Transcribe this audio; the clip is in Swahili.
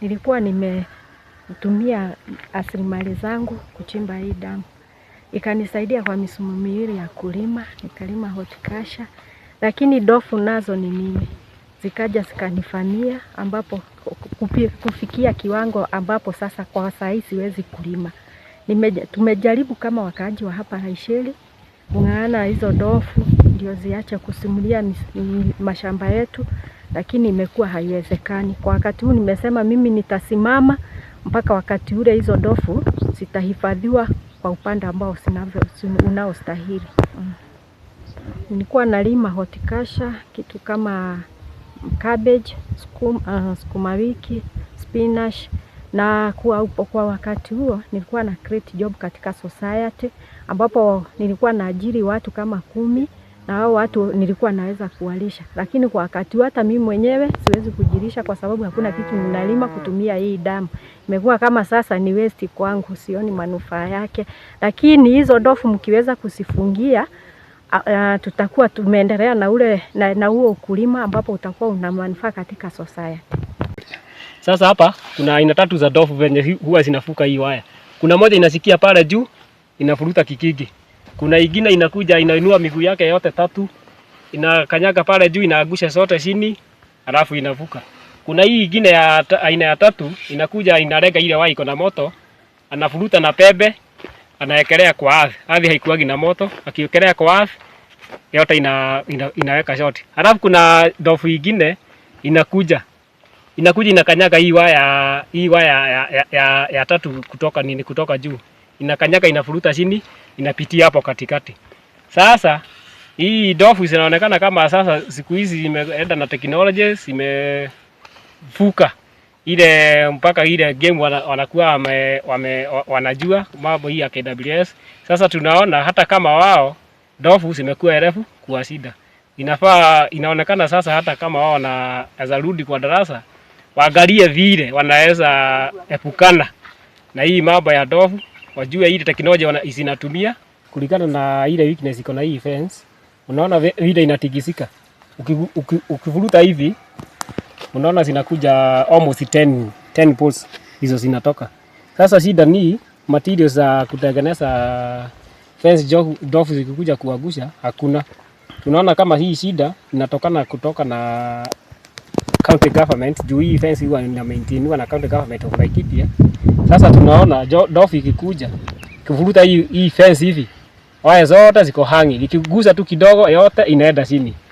nilikuwa nimetumia rasilimali zangu kuchimba hii damu. Ikanisaidia kwa misimu miwili ya kulima, nikalima horticulture, lakini ndovu nazo ni mimi. Zikaja zikanifanyia ambapo kufikia kiwango ambapo sasa kwa saa hii siwezi kulima. Tumejaribu kama wakaaji wa hapa Haisheri kung'ang'ana hizo ndovu ndio ziache kusimulia mashamba yetu, lakini imekuwa haiwezekani. Kwa wakati huu nimesema mimi nitasimama mpaka wakati ule hizo ndovu zitahifadhiwa kwa upande ambao unaostahili. Nilikuwa nalima horticulture kitu kama cabbage, sukuma wiki, spinach, na kwa wakati huo nilikuwa na create job katika society ambapo nilikuwa naajiri watu kama 10 na hao watu nilikuwa naweza kuwalisha. Lakini kwa wakati huo hata mimi mwenyewe siwezi kujilisha kwa sababu hakuna kitu ninalima kutumia hii damu. Imekuwa kama sasa ni waste kwangu, sioni manufaa yake. Lakini hizo ndovu mkiweza kusifungia, tutakuwa tumeendelea na huo ukulima ambapo utakuwa una manufaa katika society. Sasa hapa kuna aina 3 za ndovu venye huwa zinafuka hii waya. Kuna moja inasikia pale juu inafuruta kikigi. Kuna ingine inakuja inainua miguu yake yote 3, inakanyaga pale juu inaangusha zote chini, alafu inavuka. Kuna hii ingine ya aina ya 3 inakuja inalega ile waya iko na moto, anafuruta na pembe, anaekelea kwa ardhi. Ardhi haikuagi na moto, akiekelea kwa ardhi yote inaweka shoti. Alafu kuna ndovu ingine inakuja inakanyaga hii waya ya 3 kutoka juu. Inakanyaga inafuruta chini, inapitia hapo katikati. Sasa hii ndovu zinaonekana kama sasa siku hizi imeenda na technology, imefuka ile mpaka ile game wanakuwa wanajua mambo hii ya KWS. Sasa tunaona hata kama wao ndovu zimekuwa erefu kwa shida. Inaonekana sasa hata kama wao wanaweza rudi kwa darasa, waangalie vile wanaweza epukana na hii mambo ya ndovu, wajue ile teknolojia zinatumia kulingana na ile weakness iko na hii fence. Unaona vile inatikisika. Ukivuruta hivi unaona zinakuja almost 10 poles hizo zinatoka. Sasa shida ni materials za kutengeneza fence ndovu zikikuja kuangusha hakuna. Tunaona kama hii shida inatokana kutoka na county government, juu hii fence huwa ina maintainiwa na county government of Laikipia. Sasa tunaona ndovu ikikuja kuvuruta hii fence hivi, waya zote ziko hangi, ikigusa tu kidogo yote inaenda chini.